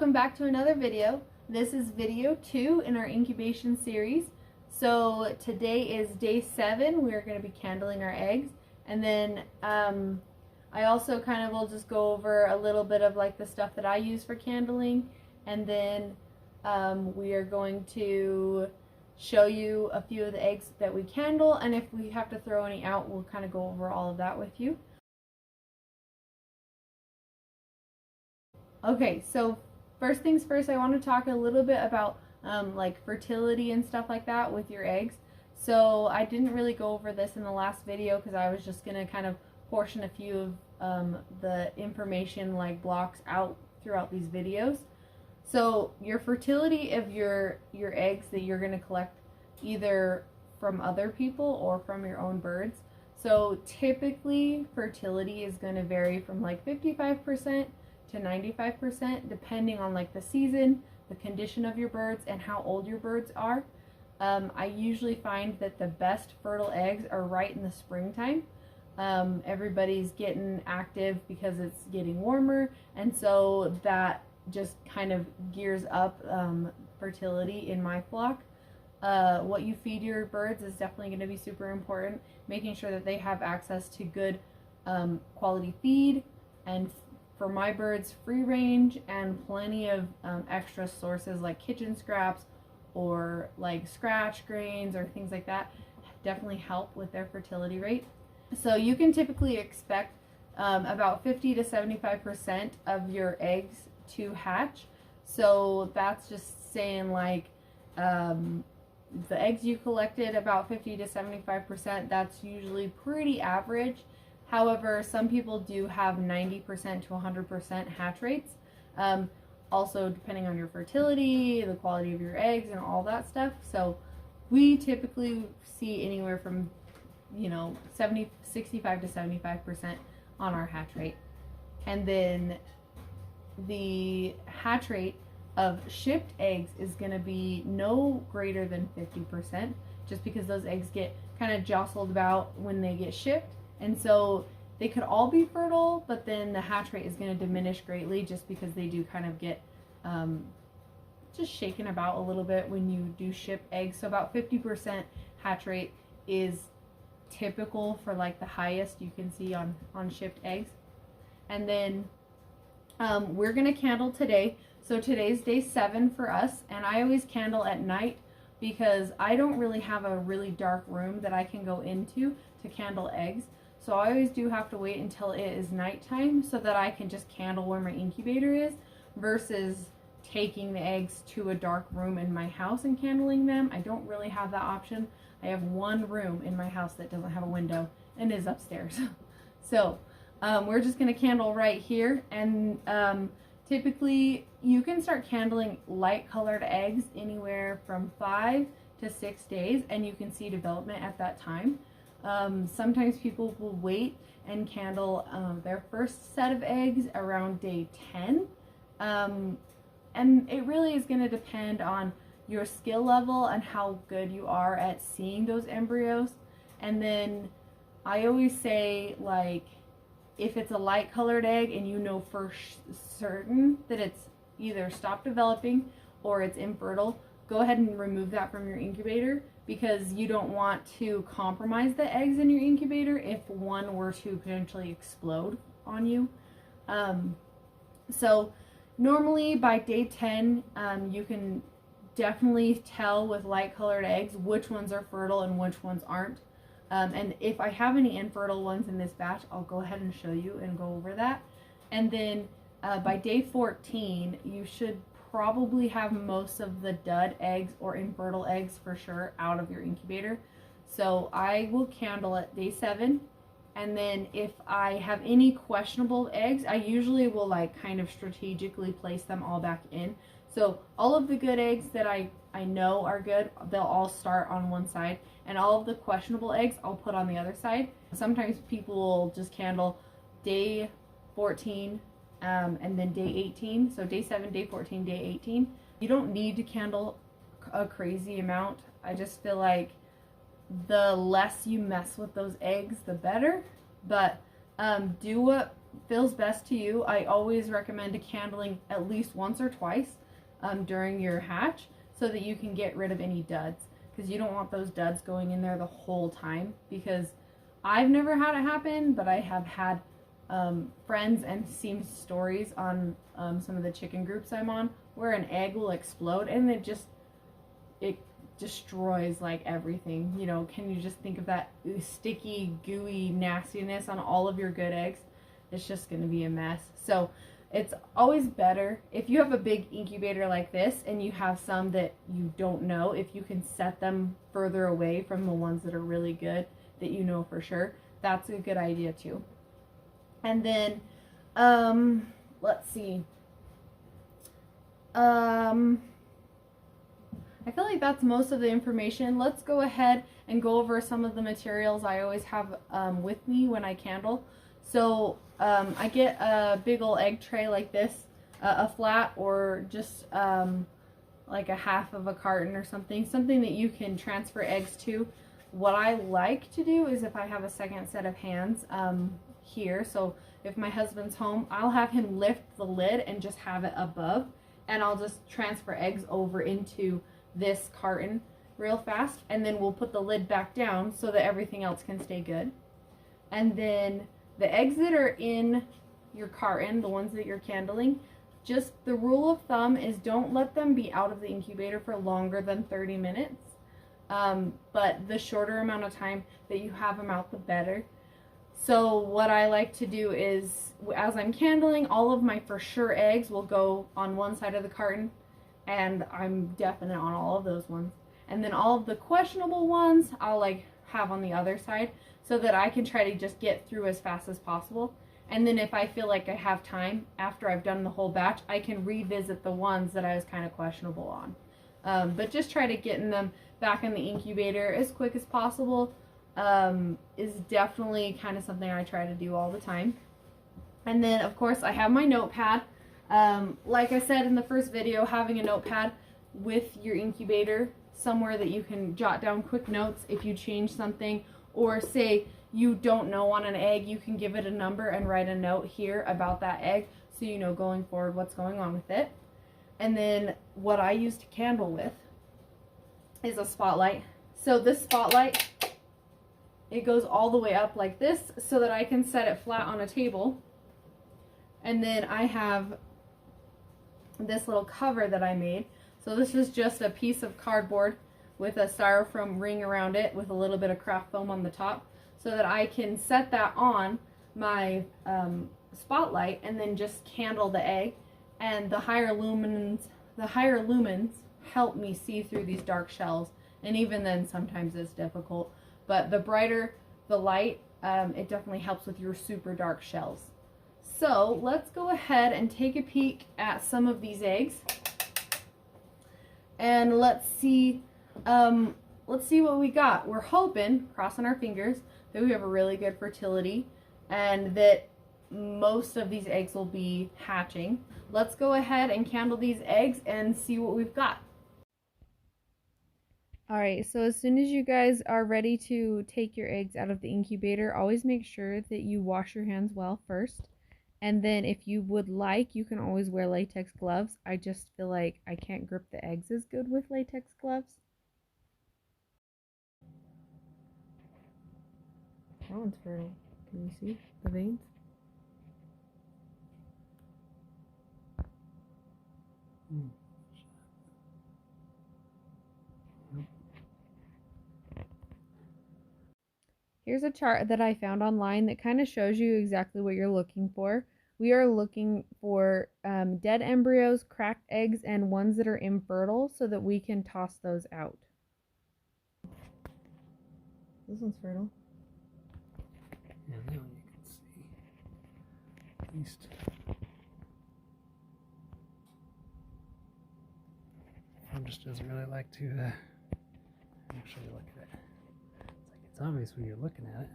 welcome back to another video. This is video 2 in our incubation series. So today is day 7. We're going to be candling our eggs, and then I also kind of will just go over a little bit of like the stuff that I use for candling, and then we are going to show you a few of the eggs that we candle, and if we have to throw any out, we'll kind of go over all of that with you. Okay, so first things first, I want to talk a little bit about like fertility and stuff like that with your eggs. So I didn't really go over this in the last video because I was just going to kind of portion a few of the information like blocks out throughout these videos. So your fertility of your eggs that you're going to collect either from other people or from your own birds. So typically fertility is going to vary from like 55% to 95% depending on like the season, the condition of your birds, and how old your birds are. I usually find that the best fertile eggs are right in the springtime. Everybody's getting active because it's getting warmer, and so that just kind of gears up fertility in my flock. What you feed your birds is definitely going to be super important, making sure that they have access to good quality feed, and for my birds, free range and plenty of extra sources like kitchen scraps or like scratch grains or things like that definitely help with their fertility rate. So you can typically expect about 50 to 75% of your eggs to hatch. So that's just saying like the eggs you collected, about 50 to 75%, that's usually pretty average. However, some people do have 90% to 100% hatch rates. Also, depending on your fertility, the quality of your eggs, and all that stuff. So we typically see anywhere from 65 to 75% on our hatch rate. And then the hatch rate of shipped eggs is going to be no greater than 50%, just because those eggs get kind of jostled about when they get shipped. And so they could all be fertile, but then the hatch rate is going to diminish greatly just because they do kind of get just shaken about a little bit when you do ship eggs. So about 50% hatch rate is typical for like the highest you can see on shipped eggs. And then we're going to candle today. So today's day 7 for us, and I always candle at night because I don't really have a really dark room that I can go into to candle eggs. So I always do have to wait until it is nighttime so that I can just candle where my incubator is, versus taking the eggs to a dark room in my house and candling them. I don't really have that option. I have one room in my house that doesn't have a window and is upstairs. So we're just going to candle right here, and typically you can start candling light colored eggs anywhere from 5 to 6 days, and you can see development at that time. Sometimes people will wait and candle their first set of eggs around day 10. And it really is going to depend on your skill level and how good you are at seeing those embryos. And then I always say, like, if it's a light colored egg and you know for certain that it's either stopped developing or it's infertile, go ahead and remove that from your incubator, because you don't want to compromise the eggs in your incubator if one were to potentially explode on you. So normally by day 10, you can definitely tell with light colored eggs which ones are fertile and which ones aren't. And if I have any infertile ones in this batch, I'll go ahead and show you and go over that. And then by day 14, you should probably have most of the dud eggs or infertile eggs for sure out of your incubator. So I will candle at day 7, and then if I have any questionable eggs, I usually will like kind of strategically place them all back in. So all of the good eggs that I know are good, they'll all start on one side, and all of the questionable eggs I'll put on the other side. Sometimes people will just candle day 14 and then day 18. So day 7, day 14, day 18. You don't need to candle a crazy amount. I just feel like the less you mess with those eggs, the better. But do what feels best to you. I always recommend candling at least once or twice during your hatch so that you can get rid of any duds, because you don't want those duds going in there the whole time. Because I've never had it happen, but I have had friends and seen stories on some of the chicken groups I'm on where an egg will explode and it destroys like everything. You know, can you just think of that sticky, gooey nastiness on all of your good eggs? It's just going to be a mess. So it's always better if you have a big incubator like this and you have some that you don't know, if you can set them further away from the ones that are really good that you know for sure. That's a good idea too. And then let's see. I feel like that's most of the information. Let's go ahead and go over some of the materials I always have with me when I candle. So I get a big old egg tray like this, a flat, or just like a half of a carton or something that you can transfer eggs to. What I like to do is, if I have a second set of hands here, so if my husband's home, I'll have him lift the lid and just have it above, and I'll just transfer eggs over into this carton real fast, and then we'll put the lid back down so that everything else can stay good. And then the eggs that are in your carton, the ones that you're candling, just the rule of thumb is don't let them be out of the incubator for longer than 30 minutes. But the shorter amount of time that you have them out, the better. So what I like to do is, as I'm candling, all of my for sure eggs will go on one side of the carton, and I'm definite on all of those ones. And then all of the questionable ones I'll like have on the other side, so that I can try to just get through as fast as possible. And then if I feel like I have time after I've done the whole batch, I can revisit the ones that I was kind of questionable on. But just try to get them back in the incubator as quick as possible is definitely kind of something I try to do all the time. And then of course I have my notepad. Like I said in the first video, having a notepad with your incubator somewhere that you can jot down quick notes if you change something, or say you don't know on an egg, you can give it a number and write a note here about that egg so you know going forward what's going on with it. And then what I use to candle with is a spotlight. So this spotlight, it goes all the way up like this so that I can set it flat on a table. And then I have this little cover that I made. So this is just a piece of cardboard with a styrofoam ring around it with a little bit of craft foam on the top, so that I can set that on my spotlight and then just candle the egg. And the higher lumens help me see through these dark shells. And even then, sometimes it's difficult. But the brighter the light, it definitely helps with your super dark shells. So let's go ahead and take a peek at some of these eggs. And let's see what we got. We're hoping, crossing our fingers, that we have a really good fertility and that most of these eggs will be hatching. Let's go ahead and candle these eggs and see what we've got. Alright, so as soon as you guys are ready to take your eggs out of the incubator, always make sure that you wash your hands well first. And then if you would like, you can always wear latex gloves. I just feel like I can't grip the eggs as good with latex gloves. That one's fertile. Can you see the veins? Here's a chart that I found online that kind of shows you exactly what you're looking for. We are looking for dead embryos, cracked eggs, and ones that are infertile so that we can toss those out. This one's fertile. Yeah, that one you can see. At least. Mom just doesn't really like to actually look at it. It's obvious when you're looking at it.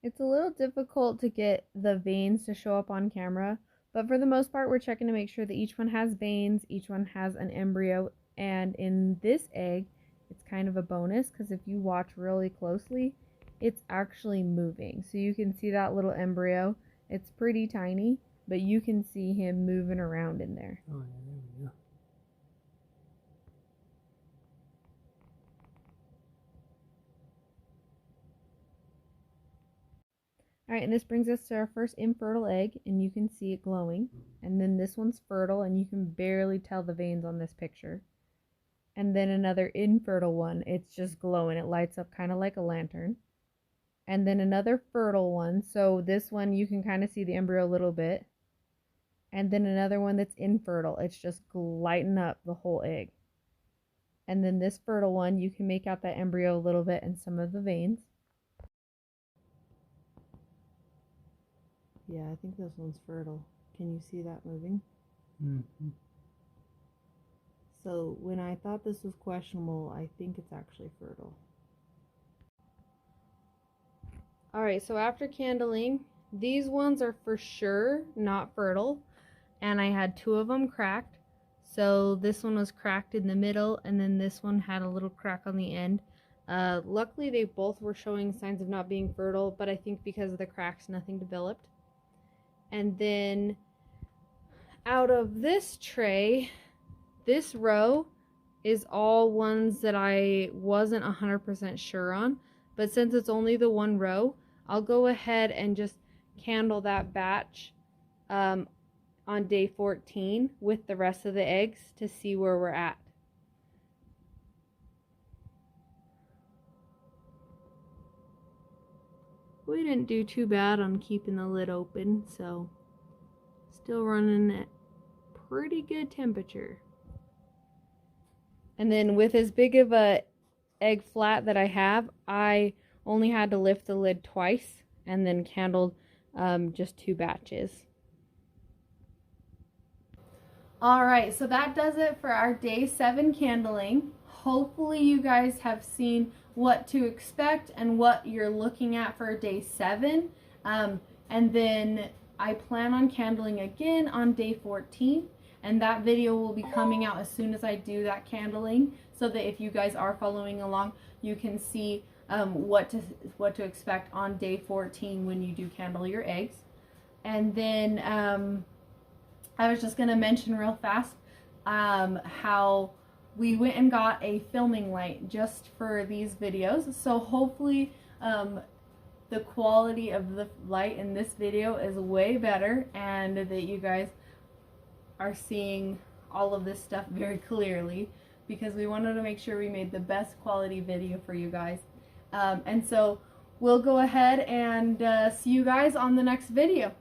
It's a little difficult to get the veins to show up on camera, but for the most part we're checking to make sure that each one has veins, each one has an embryo, and in this egg it's kind of a bonus because if you watch really closely, it's actually moving. So you can see that little embryo It's pretty tiny, but you can see him moving around in there. Oh, yeah, there we go. Alright, and this brings us to our first infertile egg, and you can see it glowing. And then this one's fertile, and you can barely tell the veins on this picture. And then another infertile one, it's just glowing. It lights up kind of like a lantern. And then another fertile one, so this one you can kind of see the embryo a little bit. And then another one that's infertile, it's just lighting up the whole egg. And then this fertile one, you can make out that embryo a little bit and some of the veins. Yeah, I think this one's fertile. Can you see that moving? Mm-hmm. So when I thought this was questionable, I think it's actually fertile. Alright, so after candling, these ones are for sure not fertile. And I had 2 of them cracked. So this one was cracked in the middle, and then this one had a little crack on the end. Luckily, they both were showing signs of not being fertile, but I think because of the cracks, nothing developed. And then out of this tray, this row is all ones that I wasn't 100% sure on. But since it's only the one row, I'll go ahead and just candle that batch on day 14 with the rest of the eggs to see where we're at. We didn't do too bad on keeping the lid open, so still running at pretty good temperature. And then with as big of a egg flat that I have, I only had to lift the lid twice and then candled just 2 batches. Alright, so that does it for our day 7 candling. Hopefully you guys have seen what to expect and what you're looking at for day 7. And then I plan on candling again on day 14. And that video will be coming out as soon as I do that candling, so that if you guys are following along, you can see what to expect on day 14 when you do candle your eggs. And then I was just gonna mention real fast how we went and got a filming light just for these videos. So hopefully the quality of the light in this video is way better, and that you guys are seeing all of this stuff very clearly, because we wanted to make sure we made the best quality video for you guys. And so we'll go ahead and see you guys on the next video.